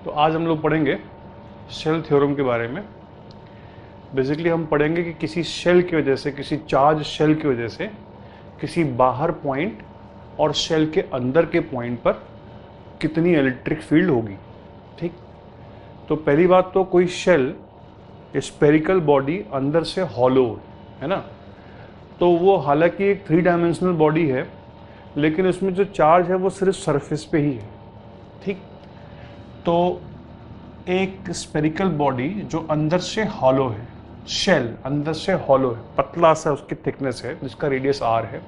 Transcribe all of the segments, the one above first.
तो आज हम लोग पढ़ेंगे शेल थ्योरम के बारे में। बेसिकली हम पढ़ेंगे कि किसी शेल की वजह से, किसी चार्ज शेल की वजह से किसी बाहर पॉइंट और शेल के अंदर के पॉइंट पर कितनी इलेक्ट्रिक फील्ड होगी। ठीक, तो पहली बात तो कोई शेल स्फेरिकल बॉडी अंदर से हॉलो है ना, तो वो हालांकि एक 3 डायमेंशनल बॉडी है, लेकिन उसमें जो चार्ज है वो सिर्फ सरफेस पे ही है। ठीक, तो एक स्फेरिकल बॉडी जो अंदर से हॉलो है, शेल अंदर से हॉलो है, पतला सा उसकी थिकनेस है जिसका रेडियस r है,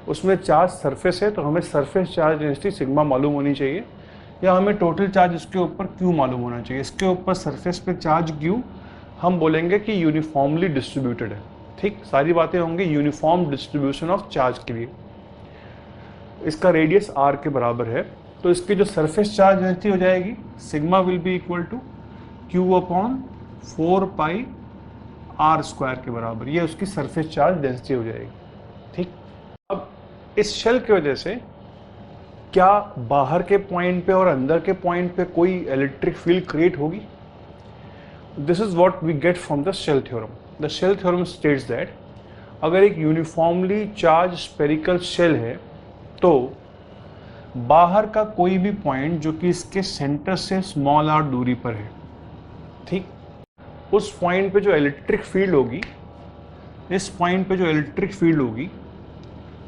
उसमें चार्ज सरफेस है, तो हमें सरफेस चार्ज डेंसिटी सिग्मा मालूम होनी चाहिए, या हमें टोटल चार्ज इसके ऊपर q मालूम होना चाहिए। इसके ऊपर सरफेस पे चार्ज q हम बोलेंगे कि यूनिफॉर्मली डिस्ट्रीब्यूटेड है। ठीक, सारी बातें होंगी यूनिफॉर्म डिस्ट्रीब्यूशन ऑफ चार्ज के लिए। इसका रेडियस r के बराबर है, तो इसकी जो सरफेस चार्ज डेंसिटी हो जाएगी sigma will be equal to q upon 4 pi r square के बराबर। ये उसकी सरफेस चार्ज डेंसिटी हो जाएगी। ठीक, अब इस शेल की वजह से क्या बाहर के पॉइंट पे और अंदर के पॉइंट पे कोई इलेक्ट्रिक फील्ड क्रिएट होगी? This is what we get from the shell theorem. The shell theorem states that अगर एक यूनिफॉर्मली चार्ज स्फेरिकल शेल है तो बाहर का कोई भी पॉइंट जो कि इसके सेंटर से स्मॉल r दूरी पर है, ठीक, उस पॉइंट पे जो इलेक्ट्रिक फील्ड होगी, इस पॉइंट पे जो इलेक्ट्रिक फील्ड होगी,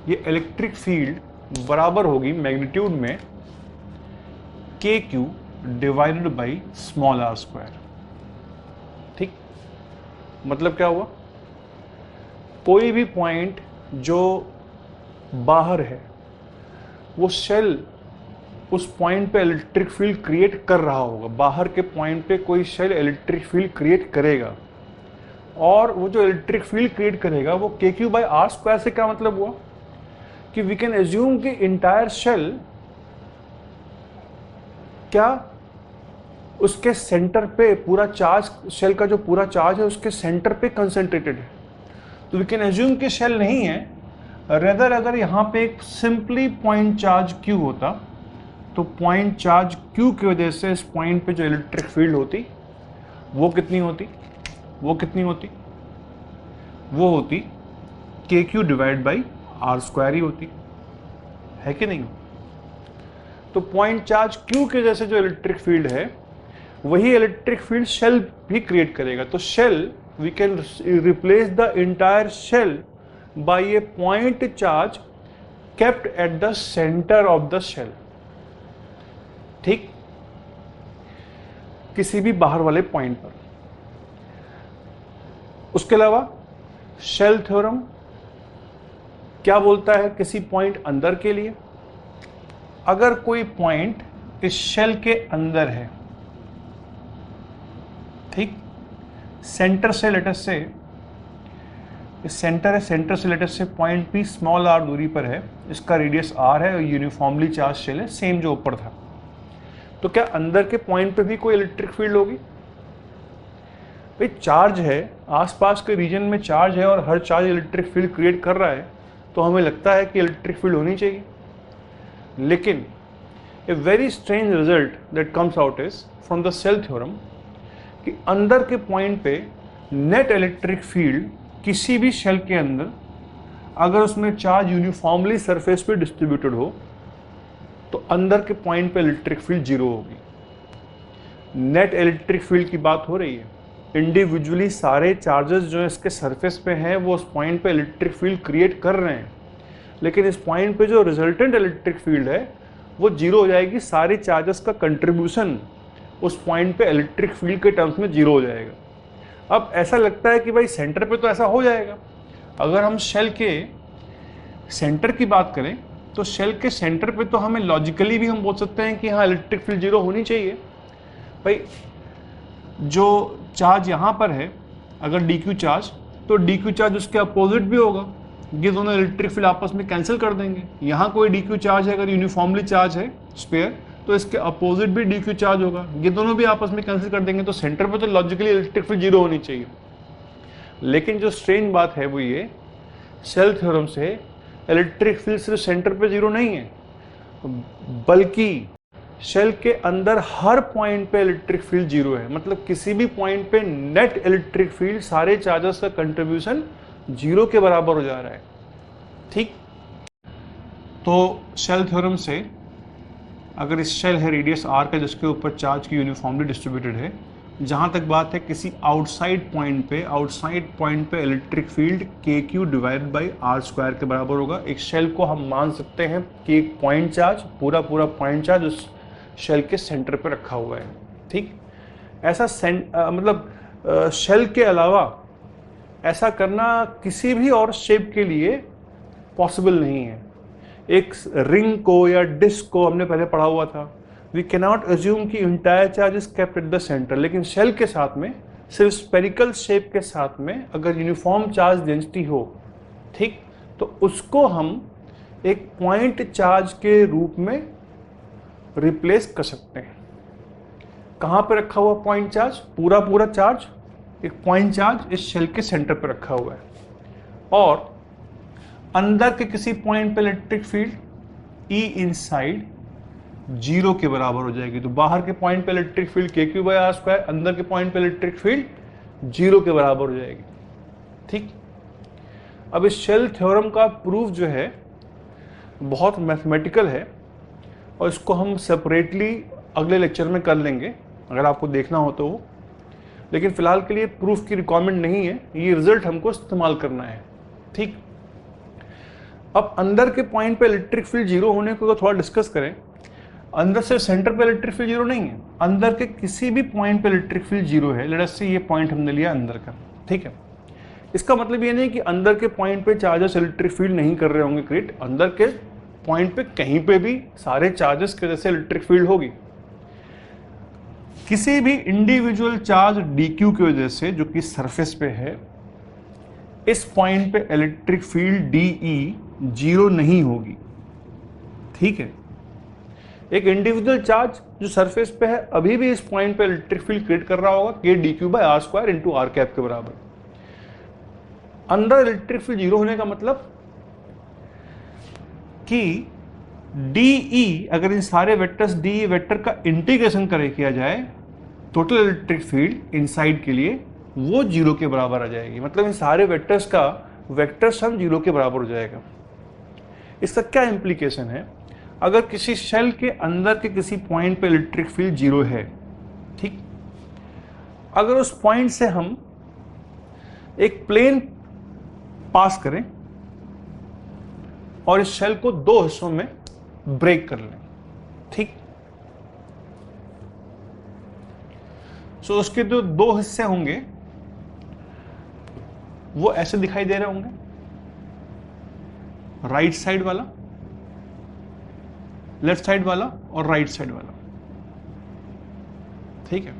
ये इलेक्ट्रिक फील्ड बराबर होगी मैग्नीट्यूड में KQ divided by small r square. ठीक, मतलब क्या हुआ? कोई भी पॉइंट जो बाहर है वो शेल उस पॉइंट पे इलेक्ट्रिक फील्ड क्रिएट कर रहा होगा। बाहर के पॉइंट पे कोई शेल इलेक्ट्रिक फील्ड क्रिएट करेगा, और वो जो इलेक्ट्रिक फील्ड क्रिएट करेगा वो KQ बाई r स्क्वायर से क्या मतलब हुआ कि वी कैन एज्यूम कि इंटायर शेल क्या उसके सेंटर पे पूरा चार्ज, शेल का जो पूरा चार्ज है उसके सेंटर पे कंसंट्रेटेड है। तो वी कैन एज्यूम कि शेल नहीं है, रेदर अगर यहाँ पे एक सिंपली पॉइंट चार्ज Q होता तो पॉइंट चार्ज Q की वजह से इस पॉइंट पे जो इलेक्ट्रिक फील्ड होती वो कितनी होती? वो कितनी होती? वो होती KQ divide by r square ही होती है कि नहीं? तो पॉइंट चार्ज Q की वजह से जो इलेक्ट्रिक फील्ड है वही इलेक्ट्रिक फील्ड शेल भी क्रिएट करेगा। तो shell, we can replace the entire shell by a point charge kept at the center of the shell। ठीक, किसी भी बाहर वाले पॉइंट पर। उसके अलावा शेल थ्योरम क्या बोलता है किसी पॉइंट अंदर के लिए? अगर कोई पॉइंट इस शेल के अंदर है, ठीक, सेंटर से लेटेस्ट से सेंटर है, सेंटर से लेटेस्ट से पॉइंट P स्मॉल r दूरी पर है, इसका रेडियस r है और यूनिफॉर्मली चार्ज शेल है, सेम जो ऊपर था, तो क्या अंदर के पॉइंट पे भी कोई इलेक्ट्रिक फील्ड होगी? भाई चार्ज है, आसपास के रीजन में चार्ज है और हर चार्ज इलेक्ट्रिक फील्ड क्रिएट कर रहा है, तो हमें लगता है कि इलेक्ट्रिक फील्ड होनी चाहिए। लेकिन a very strange result that comes out is from the shell theorem कि अंदर के पॉइंट पे नेट इलेक्ट्रिक फील्ड किसी भी शेल के अंदर, अगर उसमें चार्ज यूनिफॉर्मली सरफेस पे डिस्ट्रीब्यूटेड हो, तो अंदर के पॉइंट पे इलेक्ट्रिक फील्ड जीरो होगी। नेट इलेक्ट्रिक फील्ड की बात हो रही है, इंडिविजुअली सारे चार्जेस जो इसके सरफेस पे हैं वो उस पॉइंट पे इलेक्ट्रिक फील्ड क्रिएट कर रहे हैं, लेकिन इस पॉइंट पे जो रिजल्टेंट इलेक्ट्रिक फील्ड है वो जीरो हो जाएगी। सारे चार्जेस का कंट्रीब्यूशन उस पॉइंट पे इलेक्ट्रिक फील्ड के टर्म्स में जीरो हो जाएगा। अब ऐसा लगता है कि भाई सेंटर पे तो ऐसा हो जाएगा। अगर हम शेल के सेंटर की बात करें तो शेल के सेंटर पे तो हमें लॉजिकली भी हम बोल सकते हैं कि हाँ इलेक्ट्रिक फील्ड जीरो होनी चाहिए। भाई जो चार्ज यहाँ पर है अगर DQ चार्ज, तो DQ चार्ज उसके अपोजिट भी होगा, ये दोनों इलेक्ट्रिक फील्ड आपस में कैंसिल कर देंगे। यहाँ कोई DQ चार्ज है, अगर यूनिफॉर्मली चार्ज है स्पेयर, तो इसके अपोजिट भी DQ चार्ज होगा, ये दोनों भी आपस में कैंसिल कर देंगे, तो सेंटर पे तो लॉजिकली इलेक्ट्रिक फील्ड जीरो होनी चाहिए। लेकिन जो स्ट्रेंज बात है वो ये, शेल थ्योरम से इलेक्ट्रिक फील्ड सिर्फ सेंटर पे जीरो नहीं है, बल्कि शेल के अंदर हर पॉइंट पे इलेक्ट्रिक फील्ड जीरो है, मतलब किसी भी पॉइंट पे नेट इलेक्ट्रिक फील्ड सारे चार्जेस का कंट्रीब्यूशन जीरो के बराबर हो जा रहा है। ठीक, तो शेल थ्योरम से अगर इस शेल है रेडियस आर का जिसके ऊपर चार्ज की यूनिफॉर्मली डिस्ट्रीब्यूटेड है, जहाँ तक बात है किसी आउटसाइड पॉइंट पे इलेक्ट्रिक फील्ड के Q divide by R square के बराबर होगा। एक शेल को हम मान सकते हैं कि एक पॉइंट चार्ज, पूरा पॉइंट चार्ज उस शेल के सेंटर पे रखा हुआ है। ठीक, ऐसा शेल के अलावा ऐसा करना किसी भी और शेप के लिए पॉसिबल नहीं है। एक रिंग को या डिस्क को हमने पहले पढ़ा हुआ था, वी कैनॉट अज्यूम कि entire charge is kept at the centre, लेकिन शेल के साथ में सिर्फ स्पेरिकल शेप के साथ में अगर यूनिफॉर्म चार्ज डेंसिटी हो, ठीक, तो उसको हम एक पॉइंट चार्ज के रूप में रिप्लेस कर सकते हैं। कहाँ पे रखा हुआ पॉइंट चार्ज? पूरा चार्ज, एक पॉइंट चार्ज इस शेल के सेंटर पे रखा हुआ है, और अंदर के किसी पॉइंट पे electric field E inside zero के बराबर हो जाएगी। तो बाहर के पॉइंट पे इलेक्ट्रिक फील्ड के क्यू बाई आर स्क्वायर, अंदर के पॉइंट पे इलेक्ट्रिक फील्ड जीरो के बराबर हो जाएगी। ठीक, अब इस शेल थ्योरम का प्रूफ जो है बहुत मैथमेटिकल है, और इसको हम सेपरेटली अगले लेक्चर में कर लेंगे अगर आपको देखना हो तो वो, लेकिन फिलहाल के लिए प्रूफ की रिक्वायरमेंट नहीं है, ये रिजल्ट हमको इस्तेमाल करना है। ठीक, अब अंदर के पॉइंट पे इलेक्ट्रिक फील्ड जीरो होने को थोड़ा डिस्कस करें। अंदर से सेंटर पे इलेक्ट्रिक फील्ड जीरो नहीं है, अंदर के किसी भी पॉइंट पे इलेक्ट्रिक फील्ड जीरो है। लेट अस से ये पॉइंट हमने लिया अंदर का, ठीक है। इसका मतलब ये नहीं कि अंदर के पॉइंट पे चार्जेस इलेक्ट्रिक फील्ड नहीं कर रहे होंगे क्रिएट, अंदर के पॉइंट पे कहीं पे भी सारे चार्जेस की वजह से इलेक्ट्रिक फील्ड होगी। किसी भी इंडिविजुअल चार्ज dq की वजह से जो कि सरफेस पे है, इस पॉइंट पे इलेक्ट्रिक फील्ड dE जीरो नहीं होगी। ठीक है, एक इंडिविजुअल चार्ज जो सरफेस पे है अभी भी इस पॉइंट पे इलेक्ट्रिक फील्ड क्रिएट कर रहा होगा k dq by R square into R cap के बराबर। अंदर इलेक्ट्रिक फील्ड जीरो होने का मतलब कि dE अगर इन सारे वेक्टर्स dE वेक्टर का इंटीग्रेशन किया जाए, टोटल इलेक्ट्रिक फील्ड इनसाइड के लिए वो जीरो के बराबर आ जाएगी। मतलब इन सारे वेक्टर्स का वेक्टर सम जीरो के बराबर हो जाएगा। इसका क्या इंप्लीकेशन है? अगर किसी शेल के अंदर के किसी पॉइंट पे इलेक्ट्रिक फील्ड जीरो है, ठीक, अगर उस पॉइंट से हम एक प्लेन पास करें और इस शेल को दो हिस्सों में ब्रेक कर लें, ठीक, सो उसके जो दो हिस्से होंगे वो ऐसे दिखाई दे रहे होंगे, राइट साइड वाला, लेफ्ट साइड वाला और राइट साइड वाला। ठीक है,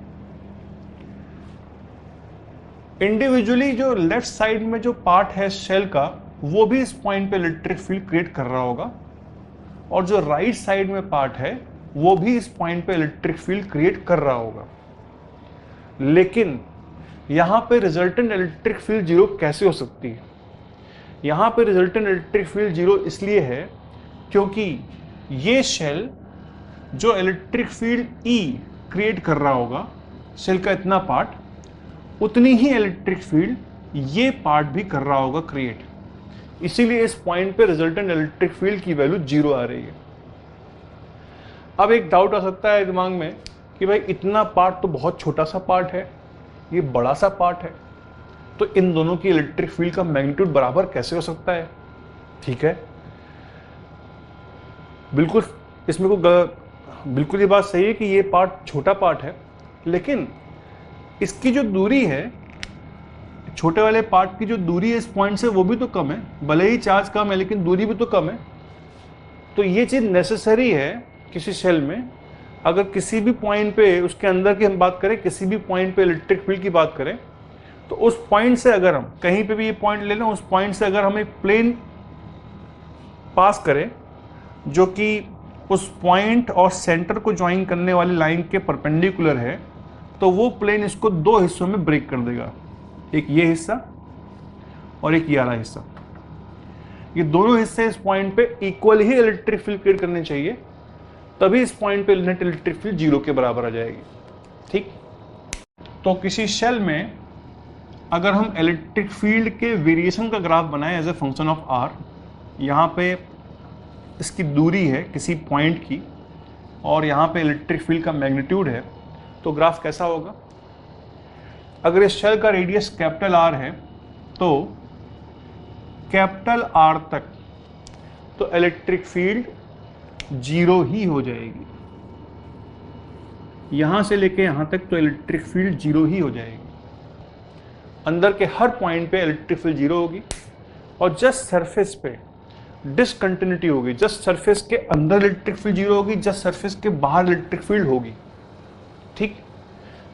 इंडिविजुअली जो लेफ्ट साइड में जो पार्ट है शेल का वो भी इस पॉइंट पे इलेक्ट्रिक फील्ड क्रिएट कर रहा होगा, और जो राइट साइड में पार्ट है वो भी इस पॉइंट पे इलेक्ट्रिक फील्ड क्रिएट कर रहा होगा। लेकिन यहां पे रिजल्टेंट इलेक्ट्रिक फील्ड जीरो कैसे हो सकती है? यहां पे रिजल्टेंट इलेक्ट्रिक फील्ड जीरो इसलिए है क्योंकि ये शेल जो इलेक्ट्रिक फील्ड E क्रिएट कर रहा होगा, शेल का इतना पार्ट, उतनी ही इलेक्ट्रिक फील्ड ये पार्ट भी कर रहा होगा क्रिएट। इसीलिए इस पॉइंट पे रिजल्टेंट इलेक्ट्रिक फील्ड की वैल्यू जीरो आ रही है। अब एक डाउट आ सकता है दिमाग में कि भाई इतना पार्ट तो बहुत छोटा सा पार्ट है, ये बड़ा सा पार्ट है, तो इन दोनों की इलेक्ट्रिक फील्ड का मैग्नीट्यूड बराबर कैसे हो सकता है? ठीक है, बिल्कुल इसमें बिल्कुल ये बात सही है कि ये पार्ट छोटा पार्ट है, लेकिन इसकी जो दूरी है, छोटे वाले पार्ट की जो दूरी है इस पॉइंट से वो भी तो कम है, भले ही चार्ज कम है लेकिन दूरी भी तो कम है। तो ये चीज नेसेसरी है किसी शेल में। अगर किसी भी पॉइंट पे, उसके अंदर की हम बात करें, किसी भी पॉइंट पे इलेक्ट्रिक फील्ड की बात करें, तो उस पॉइंट से अगर हम कहीं पे भी ये पॉइंट ले लें, उस पॉइंट से अगर हम एक प्लेन पास करें जो कि उस पॉइंट और सेंटर को ज्वाइन करने वाली लाइन के परपेंडिकुलर है, तो वो प्लेन इसको दो हिस्सों में ब्रेक कर देगा, एक ये हिस्सा और एक ये वाला हिस्सा। ये दोनों हिस्से इस पॉइंट पे इक्वल ही इलेक्ट्रिक फील्ड क्रिएट करने चाहिए, तभी इस पॉइंट पे नेट इलेक्ट्रिक फील्ड 0 के बराबर आ जाएगी। ठीक, तो किसी शेल में अगर हम इलेक्ट्रिक फील्ड के वेरिएशन का ग्राफ बनाएं as a function of R, यहाँ पे इसकी दूरी है किसी पॉइंट की और यहाँ पे इलेक्ट्रिक फील्ड का मैग्नीट्यूड है, तो ग्राफ कैसा होगा? अगर इस शेल का रेडियस कैपिटल आर है तो कैपिटल आर तक तो इलेक्ट्रिक फील्ड 0 ही हो जाएगी। यहां से लेके यहां तक तो इलेक्ट्रिक फील्ड 0 ही हो जाएगी। अंदर के हर पॉइंट पे इलेक्ट्रिक फील्ड 0 होगी और जस्ट सरफेस पे डिसकंटिन्यूटी होगी। जस्ट सरफेस के अंदर इलेक्ट्रिक फील्ड 0 होगी, जस्ट सरफेस के बाहर इलेक्ट्रिक फील्ड होगी। ठीक,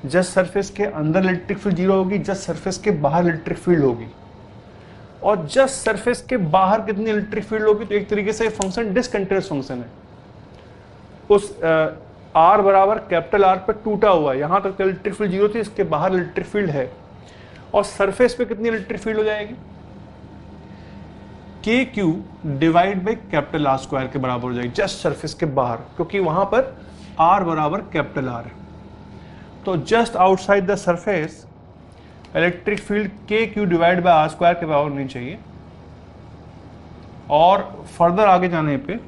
जस्ट सरफेस के अंदर इलेक्ट्रिक फील्ड 0 होगी, जस्ट सरफेस के बाहर इलेक्ट्रिक फील्ड होगी। और जस्ट सरफेस के बाहर कितनी इलेक्ट्रिक फील्ड होगी? तो एक तरीके से फंक्शन डिसकंटिन्यूअस फंक्शन है। उस आर बराबर कैपिटल आर पे टूटा हुआ है, यहां तक इलेक्ट्रिक फील्ड 0 थी, इसके बाहर इलेक्ट्रिक फील्ड है। और सरफेस पे कितनी इलेक्ट्रिक फील्ड हो जाएगी? के Q divide by capital are square के बराबर हो जाएगी जस्ट सरफेस के बाहर, क्योंकि वहां पर आर बराबर कैपिटल आर है। तो just outside the surface electric field के Q divide by R square के बराबर होनी चाहिए। और फर्दर आगे जाने पे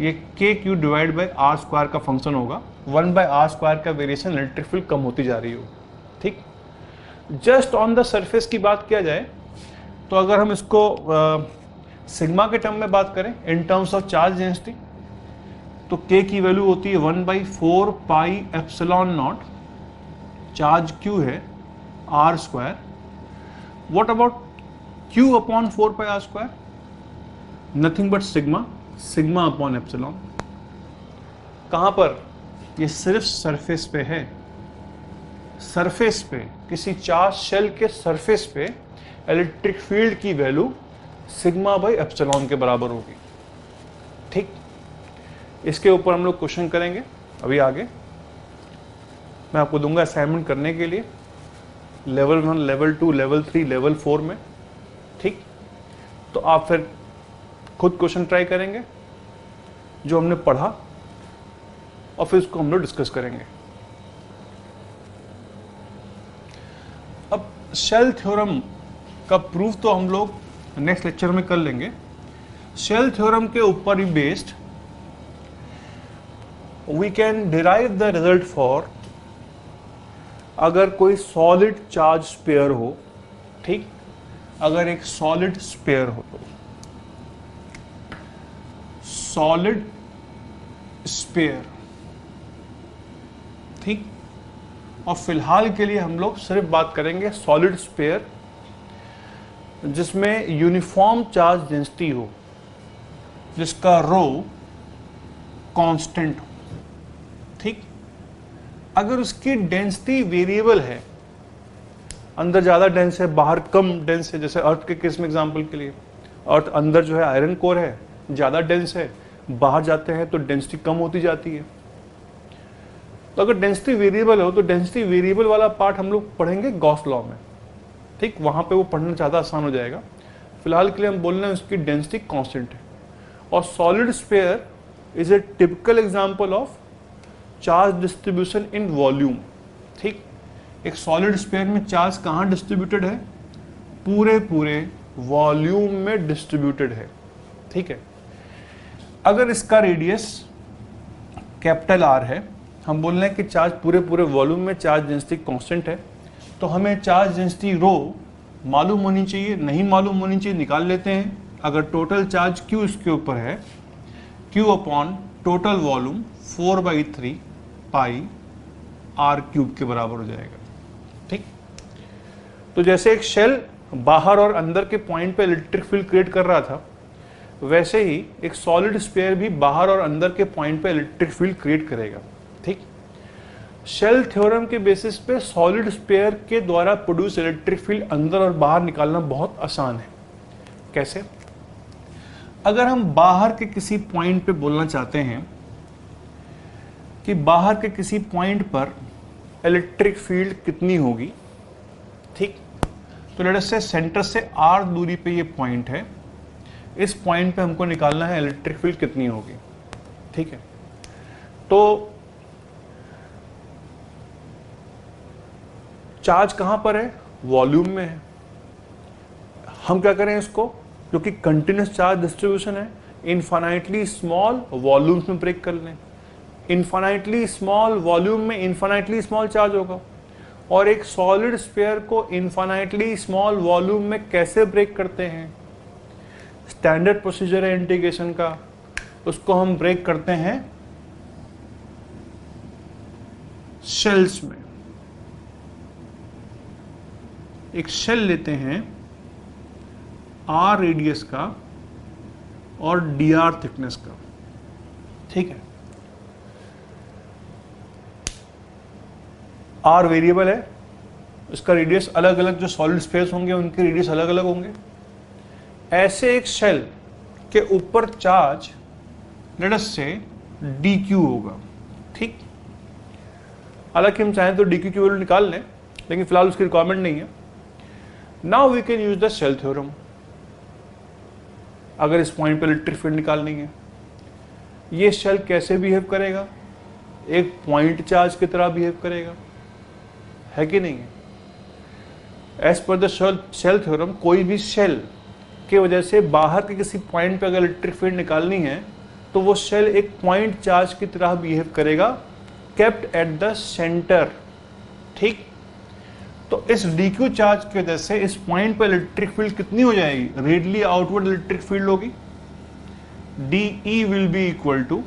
ये K Q divide by R square का फंक्शन होगा, 1 बाय आर स्क्वायर का वेरिएशन इलेक्ट्रिक फील्ड कम होती जा रही हो। ठीक, जस्ट ऑन द सरफेस की बात किया जाए तो अगर हम इसको सिग्मा के टर्म में बात करें in terms of charge density, तो के की वैल्यू होती है 1/4 pi epsilon naught, charge Q है R square. What about Q upon 4 pi R square? Nothing but sigma, sigma upon epsilon. कहां पर? ये सिर्फ सरफेस पे है। सरफेस पे, किसी चार्ज शेल के सरफेस पे इलेक्ट्रिक फील्ड की वैल्यू सिग्मा बाई एप्सिलॉन के बराबर होगी। ठीक, इसके ऊपर हम लोग क्वेश्चन करेंगे अभी आगे। मैं आपको दूंगा असाइनमेंट करने के लिए लेवल 1, लेवल 2, लेवल 3, लेवल 4 में। ठीक, तो आप फिर खुद क्वेश्चन ट्राई करेंगे जो हमने पढ़ा और फिर उसको हम लोग डिस्कस करेंगे। अब शेल थ्योरम का प्रूफ तो हम लोग नेक्स्ट लेक्चर में कर लेंगे। शेल थ्योरम के ऊपर ही based we can derive the result for अगर कोई सॉलिड चार्ज स्पेयर हो। ठीक, अगर एक सॉलिड स्पेयर हो तो सॉलिड स्पेयर। ठीक, और फिलहाल के लिए हम लोग सिर्फ बात करेंगे सॉलिड स्पेयर जिसमें यूनिफॉर्म चार्ज डेंसिटी हो, जिसका रो कांस्टेंट हो। ठीक, अगर उसकी डेंसिटी वेरिएबल है, अंदर ज़्यादा डेंस है बाहर कम डेंस है, जैसे अर्थ के केस में एग्जांपल के लिए अर्थ अंदर जो है आयरन कोर है ज़्यादा डेंस है, बाहर जाते हैं तो डेंसिटी कम होती जाती है। तो अगर डेंसिटी वेरिएबल हो तो डेंसिटी वेरिएबल वाला पार्ट हम लोग पढ़ेंगे गॉस लॉ में। ठीक, वहाँ पे वो पढ़ना ज़्यादा आसान हो जाएगा। फिलहाल के लिए हम बोल रहे हैं उसकी डेंसिटी कांस्टेंट है। और solid sphere is a typical example of charge distribution in volume. ठीक, एक सॉलिड स्पेयर में चार्ज कहाँ डिस्ट्रीब्यूटेड है? पूरे पूरे वॉल्यूम में डिस्ट्रीब्यूटेड है। ठीक है, अगर इसका रेडियस कैपिटल आर है, हम बोल रहे हैं कि चार्ज पूरे पूरे वॉल्यूम में चार्ज डेंसिटी कांस्टेंट है, तो हमें चार्ज डेंसिटी रो मालूम होनी चाहिए, नहीं मालूम होनी चाहिए, निकाल लेते हैं। अगर टोटल चार्ज क्यू इसके ऊपर है, Q upon total volume 4/3 pi R cube के बराबर हो जाएगा। ठीक, तो जैसे एक शेल बाहर और अंदर के पॉइंट पे इलेक्ट्रिक फील्ड क्रिएट कर रहा था, वैसे ही एक सॉलिड स्पेयर भी बाहर और अंदर के पॉइंट पे इलेक्ट्रिक फील्ड क्रिएट करेगा। ठीक, शेल थ्योरम के बेसिस पे सॉलिड स्पेयर के द्वारा प्रोड्यूस इलेक्ट्रिक फील्ड अंदर और बाहर निकालना बहुत आसान है। कैसे? अगर हम बाहर के किसी पॉइंट पे बोलना चाहते हैं कि बाहर के किसी पॉइंट पर इलेक्ट्रिक फील्ड कितनी होगी। ठीक, तो लेट्स से सेंटर से r दूरी पे ये पॉइंट है, इस पॉइंट पे हमको निकालना है इलेक्ट्रिक फील्ड कितनी होगी। ठीक है, तो चार्ज कहां पर है? वॉल्यूम में है। हम क्या करें इसको, क्योंकि कंटिन्यूस चार्ज डिस्ट्रीब्यूशन है, इनफाइनाइटली स्मॉल वॉल्यूम्स में ब्रेक कर लें। इनफाइनाइटली स्मॉल वॉल्यूम में इनफाइनाइटली स्मॉल चार्ज होगा, और एक सॉलिड स्फीयर को इनफाइनाइटली स्मॉल वॉल्यूम में कैसे ब्रेक करते हैं? स्टैंडर्ड प्रोसीजर है इंटीग्रेशन का, उसको हम ब्रेक करते हैं शेल्स में। एक शेल लेते हैं आर रेडियस का और डी आर थिकनेस का, ठीक है। आर वेरिएबल है, इसका रेडियस अलग अलग, जो सॉलिड स्पेस होंगे उनके रेडियस अलग अलग होंगे। ऐसे एक शेल के ऊपर चार्ज लेट अस से डी क्यू होगा, ठीक। हालांकि हम चाहें तो डी क्यू की वैल्यू निकाल लें, लेकिन फिलहाल उसकी रिक्वायरमेंट नहीं है। Now we can use the shell theorem. अगर इस पॉइंट पर इलेक्ट्रिक फील्ड निकालनी है, ये शेल कैसे बिहेव करेगा? एक पॉइंट चार्ज की तरह बिहेव करेगा, है कि नहीं है? As per the shell theorem, कोई भी शेल की वजह से बाहर के किसी पॉइंट पे अगर इलेक्ट्रिक फील्ड निकालनी है तो वो शेल एक पॉइंट चार्ज की तरह बिहेव करेगा, केप्ट एट द सेंटर, ठीक। तो इस dq चार्ज की वजह से इस पॉइंट पर इलेक्ट्रिक फील्ड कितनी हो जाएगी? रेडियली आउटवर्ड इलेक्ट्रिक फील्ड होगी। DE will be equal to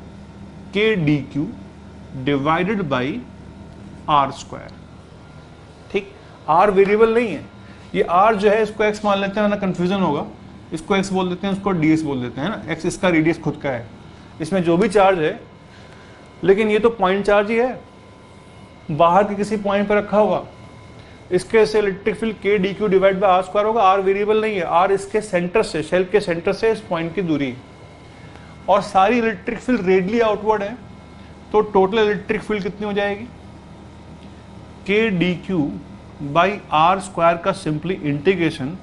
k dq divided by r square, ठीक। r वेरिएबल नहीं है, ये r जो है इसको x मान लेते हैं ना, कंफ्यूजन होगा। इसको x बोल देते हैं, उसको ds बोल देते हैं ना। x इसका रेडियस खुद का है, इसमें जो भी चार्ज है, लेकिन ये तो पॉइंट चार्ज ही है, बाहर के किसी पॉइंट पर रखा हुआ। इसके से electric field k dq divide by r square होगा। r वेरिएबल नहीं है, r इसके सेंटर से, शेल के सेंटर से इस पॉइंट की दूरी, और सारी इलेक्ट्रिक फील्ड रेडियली आउटवर्ड है। तो टोटल इलेक्ट्रिक फील्ड कितनी हो जाएगी? k dq by r square का सिंपली इंटीग्रेशन,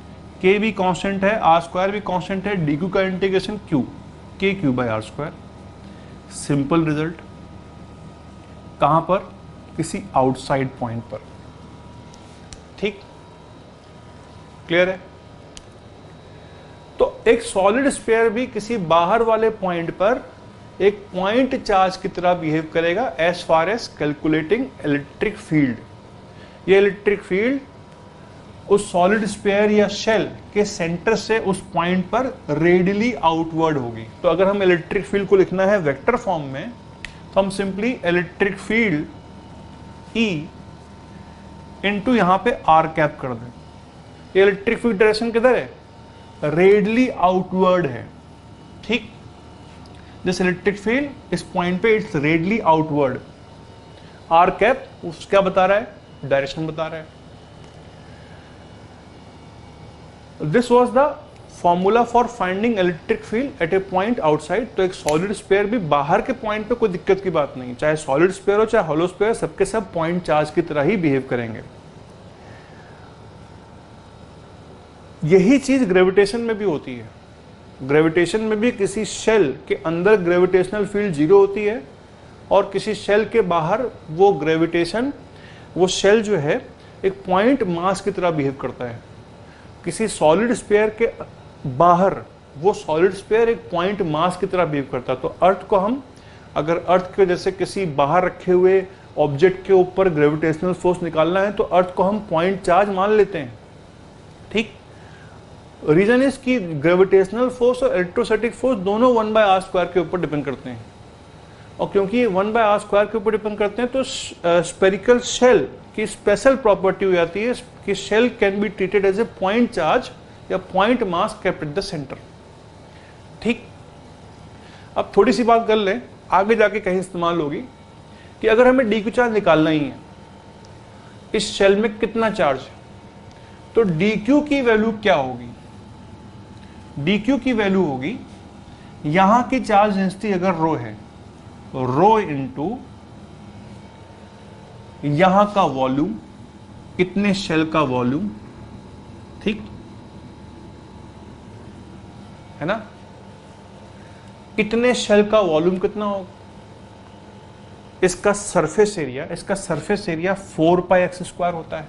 k भी कांस्टेंट है, r स्क्वायर भी कांस्टेंट है, dq का integration q, k q by r square. Simple result. कहां पर? किसी आउटसाइड पॉइंट पर, ठीक। क्लियर है? तो एक सॉलिड स्फीयर भी किसी बाहर वाले पॉइंट पर एक पॉइंट चार्ज की तरह बिहेव करेगा as far as calculating electric field. ये इलेक्ट्रिक फील्ड उस सॉलिड स्फीयर या शेल के सेंटर से उस पॉइंट पर रेडियली आउटवर्ड होगी। तो अगर हम इलेक्ट्रिक फील्ड को लिखना है वेक्टर फॉर्म में, तो हम simply electric field E into यहां पे r कैप कर दें। ये इलेक्ट्रिक फील्ड डायरेक्शन किधर है? रेडियली आउटवर्ड है, ठीक। दिस इलेक्ट्रिक फील्ड इस पॉइंट पे it's radially outward. r cap उस क्या बता रहा है? डायरेक्शन बता रहा है। This was the formula for finding electric field at a point outside. तो एक सॉलिड स्फीयर भी बाहर के पॉइंट पे कोई दिक्कत की बात नहीं, चाहे सॉलिड स्फीयर हो चाहे हॉलो स्फीयर, सबके सब पॉइंट चार्ज की तरह ही बिहेव करेंगे। यही चीज ग्रेविटेशन में भी होती है। ग्रेविटेशन में भी किसी शेल के अंदर ग्रेविटेशनल फील्ड 0 होती है, और किसी शेल के बाहर वो ग्रेविटेशन, वो शेल जो है एक पॉइंट मास की तरह बिहेव करता है। किसी सॉलिड स्फीयर के बाहर वो सॉलिड स्फीयर एक पॉइंट मास की तरह बिहेव करता है। तो अर्थ को हम, अगर अर्थ के जैसे किसी बाहर रखे हुए ऑब्जेक्ट के ऊपर ग्रेविटेशनल फोर्स निकालना है, तो अर्थ को हम पॉइंट चार्ज मान लेते हैं, ठीक। रीजन इज कि ग्रेविटेशनल फोर्स और इलेक्ट्रोस्टैटिक फोर्स दोनों 1/r स्क्वायर के ऊपर डिपेंड करते हैं, और क्योंकि ये 1/r स्क्वायर के ऊपर डिपेंड करते हैं, तो स्फेरिकल शेल की स्पेशल प्रॉपर्टी हो जाती है कि shell can be treated as a point charge या point mass kept at the centre, ठीक। अब थोड़ी सी बात कर लें, आगे जाके कहीं इस्तेमाल होगी, कि अगर हमें dq चार्ज निकालना ही है, इस शेल में कितना चार्ज है, तो dq की वैल्यू क्या होगी? dq की वैल्यू होगी, यहां की चार्ज डेंसिटी अगर रो है, रो इंटू यहां का वॉल्यूम, इतने शेल का वॉल्यूम, ठीक है ना। इतने शेल का वॉल्यूम कितना होगा? इसका सरफेस एरिया 4πx² होता है।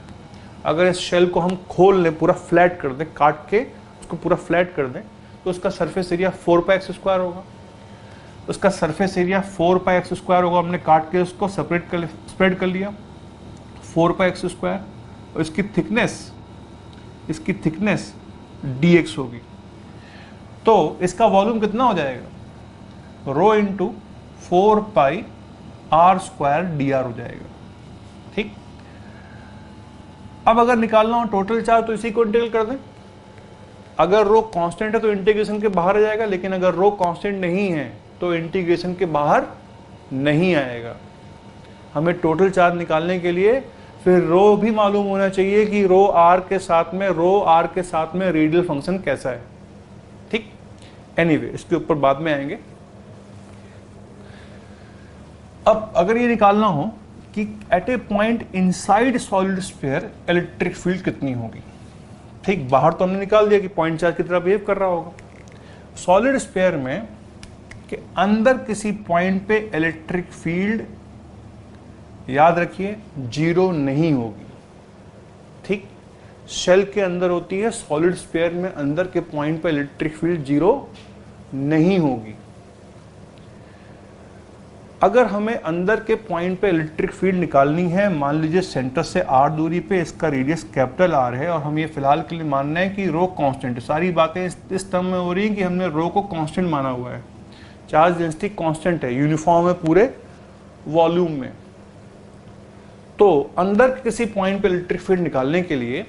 अगर इस शेल को हम खोल लें, पूरा फ्लैट कर दें, काट के उसको पूरा फ्लैट कर दें, तो उसका सरफेस एरिया 4πx² होगा। उसका सरफेस एरिया 4πx² होगा। हमने काट के उसको स्प्रेड कर लिया 4πx², और इसकी थिकनेस dx होगी। तो इसका वॉल्यूम कितना हो जाएगा, रो इंटू 4πr² dr हो जाएगा। ठीक, अब अगर निकालना हो टोटल चार्ज तो इसी को इंटीग्रेट कर दें। अगर रो कांस्टेंट है तो इंटीग्रेशन के बाहर आ जाएगा, लेकिन अगर रो कांस्टेंट नहीं है तो इंटीग्रेशन के बाहर नहीं आएगा। हमें टोटल चार्ज निकालने के लिए फिर रो भी मालूम होना चाहिए कि रो आर के साथ में रेडियल फंक्शन कैसा है। ठीक, एनीवे इसके ऊपर बाद में आएंगे। अब अगर ये निकालना हो कि at a point inside solid sphere electric field कितनी होगी। ठीक, बाहर तो हमने निकाल दिया कि पॉइंट चार्ज की तरह बिहेव कर रहा होगा। सॉलिड स्फीयर में के अंदर किसी पॉइंट पे इलेक्ट्रिक फील्ड, याद रखिए, 0 नहीं होगी। ठीक, शेल के अंदर होती है, सॉलिड स्फीयर में अंदर के पॉइंट पे इलेक्ट्रिक फील्ड 0 नहीं होगी। अगर हमें अंदर के पॉइंट पे इलेक्ट्रिक फील्ड निकालनी है, मान लीजिए सेंटर से r दूरी पे इसका रेडियस कैपिटल R है, और हम ये फिलहाल के लिए मानना है कि रो कांस्टेंट है। सारी बातें इस टर्म में हो रही हैं कि हमने रो को कांस्टेंट माना हुआ है। चार्ज डेंसिटी कांस्टेंट है, यूनिफॉर्म है पूरे वॉल्यूम में। तो अंदर किसी पॉइंट पे इलेक्ट्रिक फील्ड निकालने के लिए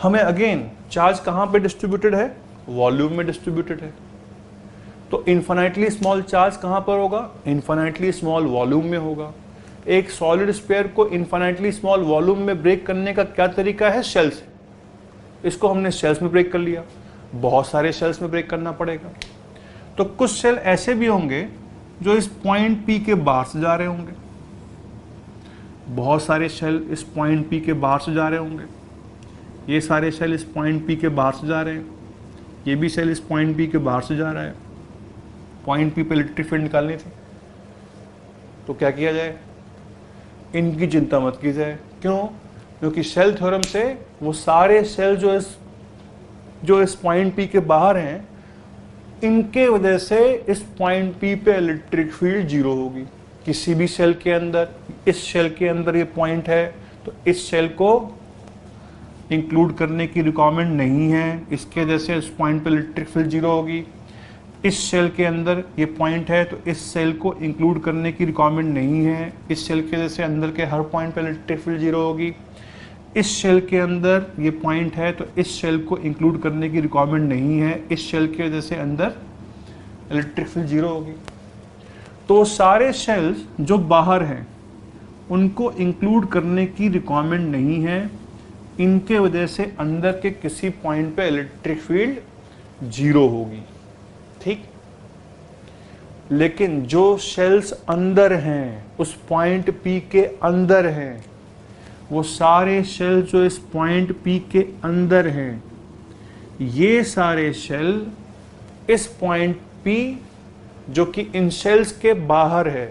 हमें अगेन चार्ज कहां पे डिस्ट्रीब्यूटेड है, वॉल्यूम में डिस्ट्रीब्यूटेड है। तो इन्फिनिटली स्मॉल चार्ज कहां पर होगा, इन्फिनिटली स्मॉल वॉल्यूम में होगा। एक सॉलिड स्फीयर को इन्फिनिटली स्मॉल वॉल्यूम में ब्रेक करने का क्या तरीका है, शेल से। इसको हमने शेल्स में ब्रेक कर लिया, बहुत सारे शेल्स में ब्रेक करना पड़ेगा। तो कुछ शेल ऐसे भी होंगे जो इस पॉइंट P के बाहर से जा रहे होंगे, बहुत सारे शेल इस पॉइंट P के बाहर से जा रहे होंगे, ये सारे शेल इस पॉइंट P के बाहर से जा रहे हैं, ये भी शेल इस पॉइंट P के बाहर से जा रहा है। पॉइंट P पे इलेक्ट्रिक फील्ड निकालनी थी, तो क्या किया जाए, इनकी चिंता मत की जाए। क्यों, क्योंकि शेल थ्योरम से वो सारे शेल जो इस पॉइंट P के बाहर हैं, इनके वजह से इस पॉइंट P पे इलेक्ट्रिक फील्ड 0 होगी। किसी भी शेल के अंदर, इस शेल के अंदर ये पॉइंट है, तो इस शेल को इंक्लूड करने की रिक्वायरमेंट नहीं है, इसके वजह से इस पॉइंट पे इलेक्ट्रिक फील्ड 0 होगी। इस शेल के अंदर ये पॉइंट है, तो इस शेल को इंक्लूड करने की रिक्वायरमेंट नहीं है, इस शेल की वजह से अंदर के हर पॉइंट पे इलेक्ट्रिक फील्ड 0 होगी। इस शेल के अंदर ये पॉइंट है, तो इस शेल को इंक्लूड करने की रिक्वायरमेंट नहीं है, इस शेल की वजह से अंदर इलेक्ट्रिक फील्ड 0 होगी। तो सारे शेल्स जो बाहर हैं उनको इंक्लूड करने की रिक्वायरमेंट नहीं है, इनके वजह से अंदर के किसी पॉइंट पे इलेक्ट्रिक फील्ड 0 होगी। ठीक, लेकिन जो शेल्स अंदर हैं, उस पॉइंट P के अंदर हैं, वो सारे शेल जो इस पॉइंट P के अंदर हैं, ये सारे शेल इस पॉइंट P जो कि इन शेल्स के बाहर है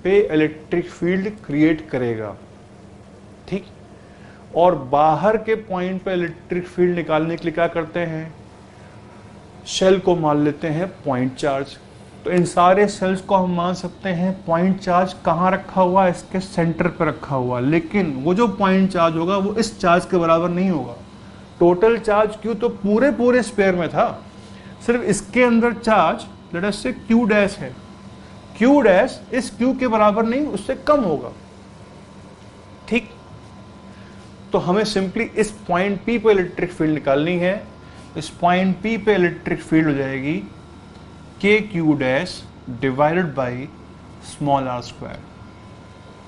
पे इलेक्ट्रिक फील्ड क्रिएट करेगा। ठीक, और बाहर के पॉइंट पे इलेक्ट्रिक फील्ड निकालने के लिए क्या करते हैं, शेल को मान लेते हैं पॉइंट चार्ज। तो इन सारे शेल्स को हम मान सकते हैं पॉइंट चार्ज कहाँ रखा हुआ है, इसके सेंटर पर रखा हुआ, लेकिन वो जो पॉइंट चार्ज होगा वो इस चार्ज के बराबर नहीं होगा। टोटल चार्ज Q तो पूरे स्फीयर में था, सिर्फ इसके अंदर चार्ज लेट अस से Q डैश है, Q डैश इस Q के बराबर नहीं, उससे कम होगा। ठीक, तो हमें सिंपली इस पॉइंट P पे इलेक्ट्रिक फील्ड निकालनी है। इस पॉइंट P पे इलेक्ट्रिक फील्ड हो जाएगी KQ dash divided by small r square.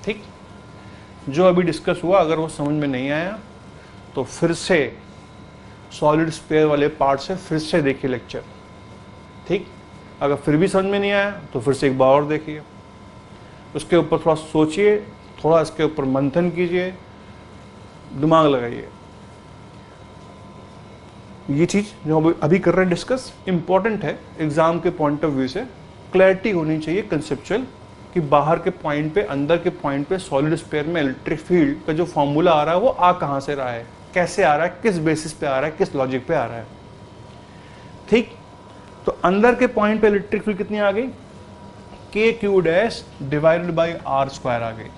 ठीक, जो अभी डिस्कस हुआ अगर वो समझ में नहीं आया तो फिर से सॉलिड स्फीयर वाले पार्ट से फिर से देखिए लेक्चर। ठीक, अगर फिर भी समझ में नहीं आया तो फिर से एक बार और देखिए, उसके ऊपर थोड़ा सोचिए, थोड़ा इसके ऊपर मंथन कीजिए, दिमाग लगाइए। ये चीज़ जो हम अभी कर रहे हैं डिस्कस इम्पॉर्टेंट है, एग्जाम के पॉइंट ऑफ व्यू से क्लैरिटी होनी चाहिए कंसेप्चुअल कि बाहर के पॉइंट पे, अंदर के पॉइंट पे सॉलिड स्फीयर में इलेक्ट्रिक फील्ड का जो फॉर्मूला आ रहा है वो आ कहाँ से रहा है, कैसे आ रहा है, किस बेसिस पे आ रहा है, किस लॉजिक पे आ रहा है। ठीक, तो अंदर के पॉइंट पे इलेक्ट्रिक फील्ड कितनी आ गई, K Q dash divided by R square आ गई।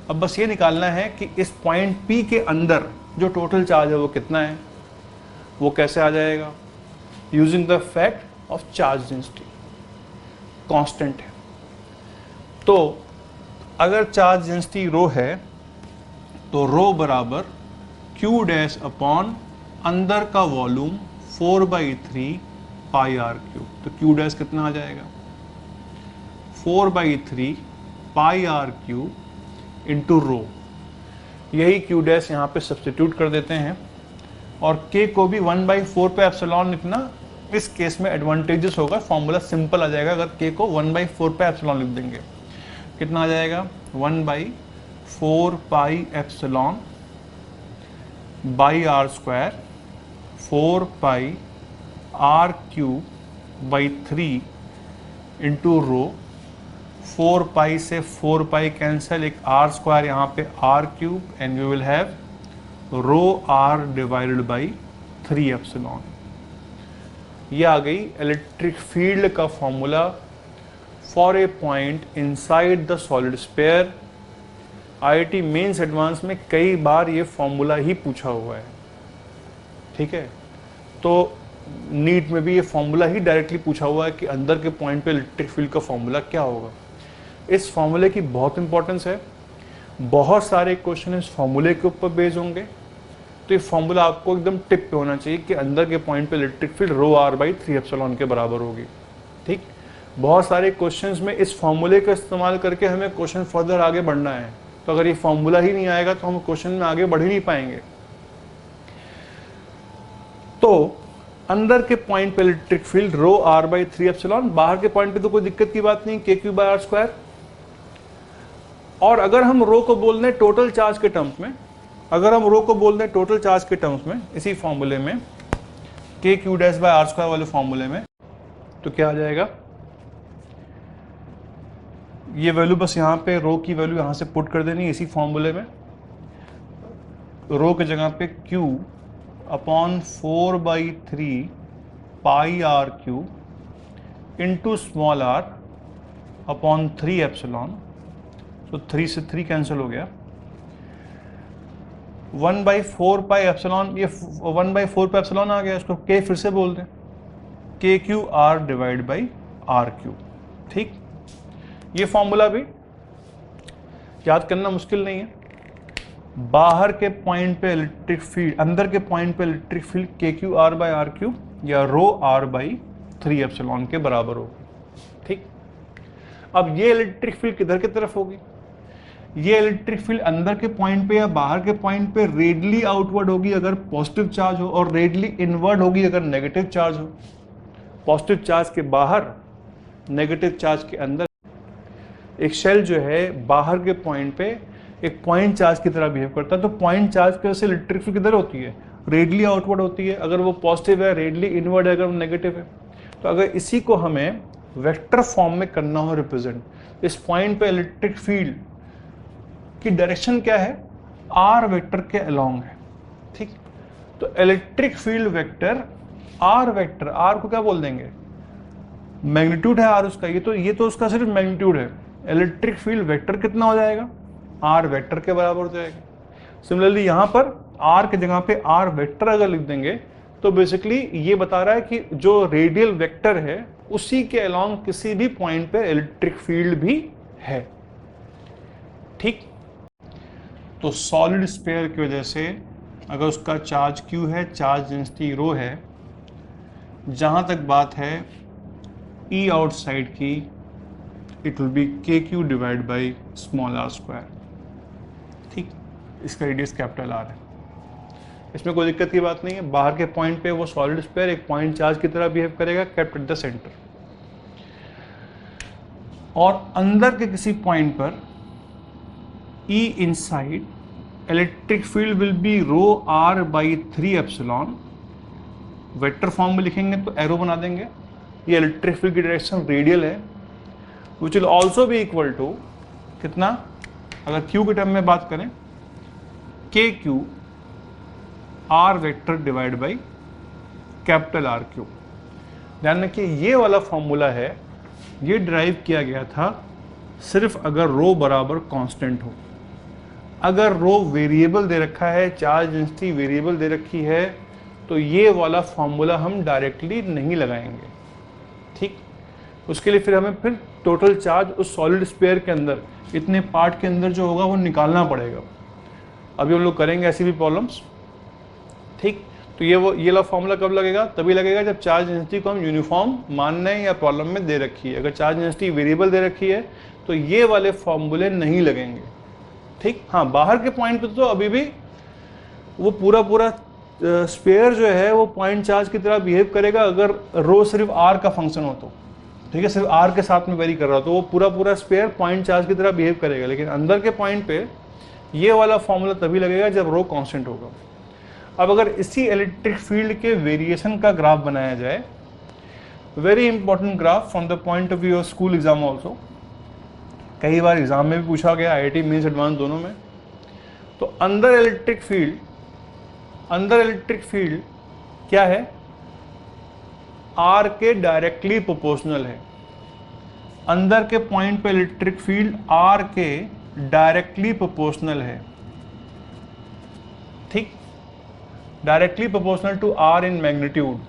अब बस ये निकालना है कि इस पॉइंट पी के अंदर जो टोटल चार्ज है वो कितना है। वो कैसे आ जाएगा, using the fact of charge density, constant है। तो अगर चार्ज डेंसिटी रो है तो रो बराबर क्यू डैश अपॉन अंदर का वॉल्यूम 4/3 पाई आर क्यूब। तो क्यू डैश कितना आ जाएगा, 4/3 pi R cube into rho. यही क्यू डैश यहाँ पे सब्सटीट्यूट कर देते हैं और के को भी 1/4 पे एप्सिलॉन लिखना इस केस में एडवांटेजेस होगा, फॉर्मूला सिंपल आ जाएगा अगर के को 1/4 पे एप्सिलॉन लिख देंगे। कितना आ जाएगा, 1/4 pi epsilon by R square 4 pi R cube by 3 into rho. 4 pi से 4 पाई कैंसिल, एक आर स्क्वायर यहाँ पे R cube, and we will have rho R divided by 3 epsilon. ये आ गई इलेक्ट्रिक फील्ड का formula for a point inside the solid sphere. IIT mains advance में कई बार ये फॉर्मूला ही पूछा हुआ है, ठीक है। तो नीट में भी ये फॉर्मूला ही डायरेक्टली पूछा हुआ है कि अंदर के पॉइंट पे इलेक्ट्रिक फील्ड का फॉर्मूला क्या होगा। इस फॉर्मूले की बहुत इंपॉर्टेंस है, बहुत सारे क्वेश्चन इस फॉर्मूले के ऊपर बेस होंगे। तो ये फॉर्मूला आपको एकदम टिप पे होना चाहिए कि अंदर के पॉइंट पे electric field rho R by 3 epsilon के बराबर होगी। ठीक, बहुत सारे क्वेश्चंस में इस फॉर्मूले का इस्तेमाल करके हमें क्वेश्चन फर्दर आगे बढ़ना है। तो अगर ये फॉर्मूला ही नहीं आएगा तो हम क्वेश्चन में आगे बढ़ ही नहीं पाएंगे। तो अंदर के पॉइंट पे electric field rho R by 3 epsilon, बाहर के पॉइंट पे तो कोई दिक्कत की बात नहीं, के क्यू बाई आर स्क्वायर। और अगर हम रो को बोल दें टोटल चार्ज के टर्म्स में, अगर हम रो को बोल दें टोटल चार्ज के टर्म्स में, इसी फॉर्मूले में K Q dash by R square वाले फॉर्मूले में, तो क्या आ जाएगा, ये वैल्यू बस यहाँ पे रो की वैल्यू यहाँ से पुट कर देनी इसी फॉर्मूले में। रो की जगह पे Q upon 4/3 pi R cube into small R upon 3 epsilon. तो 3 से 3 कैंसिल हो गया। 1/4 पाई एप्सिलॉन, ये 1/4 पाई एप्सिलॉन आ गया, इसको K फिर से बोल दें, K Q R divide by R cube. ठीक, ये फॉर्मूला भी याद करना मुश्किल नहीं है। बाहर के पॉइंट पे इलेक्ट्रिक फील्ड, अंदर के पॉइंट पे इलेक्ट्रिक फील्ड के Q R by R cube या रो आर बाई 3 एप्सिलॉन के बराबर होगी। ठीक, अब ये इलेक्ट्रिक फील्ड किधर की तरफ होगी, ये इलेक्ट्रिक फील्ड अंदर के पॉइंट पे या बाहर के पॉइंट पे रेडियली आउटवर्ड होगी अगर पॉजिटिव चार्ज हो, और रेडियली इनवर्ड होगी अगर नेगेटिव चार्ज हो। पॉजिटिव चार्ज के बाहर, नेगेटिव चार्ज के अंदर। एक शेल जो है बाहर के पॉइंट पे एक पॉइंट चार्ज की तरह बिहेव करता है, तो पॉइंट चार्ज की वजह से इलेक्ट्रिक फील्ड किधर होती है, रेडियली आउटवर्ड होती है अगर वो पॉजिटिव है, रेडियली इनवर्ड है अगर वो नेगेटिव है। तो अगर इसी को हमें वेक्टर फॉर्म में करना हो रिप्रेजेंट, इस पॉइंट पे इलेक्ट्रिक फील्ड की डायरेक्शन क्या है, आर वेक्टर के अलोंग है। ठीक, तो electric field vector R vector, R को क्या बोल देंगे, मैग्नीट्यूड है आर उसका, ये तो उसका सिर्फ मैग्नीट्यूड है। इलेक्ट्रिक फील्ड वेक्टर कितना हो जाएगा, आर वेक्टर के बराबर हो जाएगा। सिमिलरली यहां पर आर की जगह पे आर वेक्टर अगर लिख देंगे तो बेसिकली ये बता रहा है कि जो रेडियल वेक्टर है उसी के अलोंग किसी भी पॉइंट पे इलेक्ट्रिक फील्ड भी है। ठीक, तो सॉलिड स्फीयर की वजह से अगर उसका चार्ज Q है, चार्ज डेंसिटी रो है, जहां तक बात है E आउटसाइड की, it will be KQ divide by small R square. ठीक, इसका रेडियस कैपिटल आर है, इसमें कोई दिक्कत की बात नहीं है। बाहर के पॉइंट पे वो सॉलिड स्फीयर एक पॉइंट चार्ज की तरह बिहेव करेगा, केप्ट एट द सेंटर। और अंदर के किसी पॉइंट पर E inside electric field will be rho R by 3 epsilon. Vector form में लिखेंगे तो एरो बना देंगे, ये इलेक्ट्रिक फील्ड की डायरेक्शन रेडियल है, विच विल ऑल्सो भी इक्वल टू कितना, अगर क्यू के टर्म में बात करें, K Q R vector divide by capital R Q. ध्यान रखिए ये वाला फॉर्मूला है, ये ड्राइव किया गया था सिर्फ अगर रो बराबर कांस्टेंट हो। अगर रो वेरिएबल दे रखा है, चार्ज डेंसिटी वेरिएबल दे रखी है, तो ये वाला फॉर्मूला हम डायरेक्टली नहीं लगाएंगे। ठीक, उसके लिए फिर हमें फिर टोटल चार्ज उस सॉलिड स्फीयर के अंदर, इतने पार्ट के अंदर जो होगा वो निकालना पड़ेगा। अभी हम लोग करेंगे ऐसी भी प्रॉब्लम्स। ठीक, तो ये वाला फॉर्मूला कब लगेगा? तभी लगेगा जब चार्ज डेंसिटी को हम यूनिफॉर्म मान रहे हैं या प्रॉब्लम में दे रखी है। अगर चार्ज डेंसिटी वेरिएबल दे रखी है तो ये वाले फॉर्मूले नहीं लगेंगे। ठीक, हाँ, बाहर के पॉइंट पे तो अभी भी वो पूरा स्पेयर जो है वो पॉइंट चार्ज की तरह बिहेव करेगा, अगर रो सिर्फ आर का फंक्शन हो तो। ठीक है, सिर्फ आर के साथ में वेरी कर रहा हो तो वो पूरा स्पेयर पॉइंट चार्ज की तरह बिहेव करेगा। लेकिन अंदर के पॉइंट पे ये वाला फॉर्मूला तभी लगेगा जब रो कांस्टेंट होगा। अब अगर इसी इलेक्ट्रिक फील्ड के वेरिएशन का ग्राफ बनाया जाए, very important graph from the point of view of school exam also, कई बार एग्जाम में भी पूछा गया, IIT मेंस एडवांस दोनों में। तो अंदर इलेक्ट्रिक फील्ड क्या है? आर के डायरेक्टली प्रोपोर्शनल है। अंदर के पॉइंट पे इलेक्ट्रिक फील्ड आर के डायरेक्टली प्रोपोर्शनल है। ठीक, directly proportional to R in magnitude.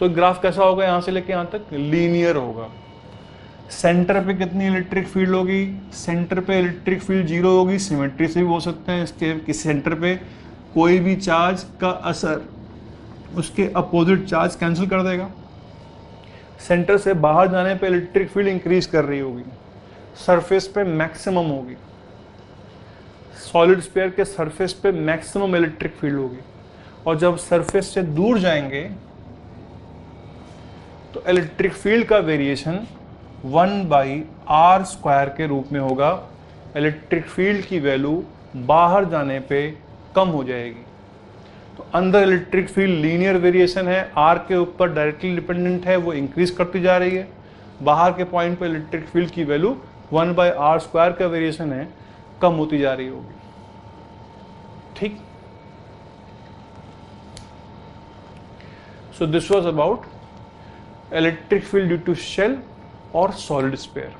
तो ग्राफ कैसा होगा? यहां से लेके यहां तक लीनियर होगा। सेंटर पे कितनी इलेक्ट्रिक फील्ड होगी? सेंटर पे इलेक्ट्रिक फील्ड 0 होगी। सिमेट्री से भी हो सकते हैं इसके, किस सेंटर पे कोई भी चार्ज का असर उसके अपोजिट चार्ज कैंसिल कर देगा। सेंटर से बाहर जाने पे इलेक्ट्रिक फील्ड इंक्रीज कर रही होगी, सरफेस पे मैक्सिमम होगी। सॉलिड स्फीयर के सरफेस पे मैक्सिमम इलेक्ट्रिक फील्ड होगी, और जब सरफेस से दूर जाएंगे तो इलेक्ट्रिक फील्ड का वेरिएशन 1/r² के रूप में होगा। इलेक्ट्रिक फील्ड की वैल्यू बाहर जाने पे कम हो जाएगी। तो अंदर इलेक्ट्रिक फील्ड लीनियर वेरिएशन है, आर के ऊपर डायरेक्टली डिपेंडेंट है, वो इंक्रीज करती जा रही है। बाहर के पॉइंट पे इलेक्ट्रिक फील्ड की वैल्यू 1/r² का वेरिएशन है, कम होती जा रही होगी। ठीक, so this was about electric field due to shell और सॉलिड स्फीयर।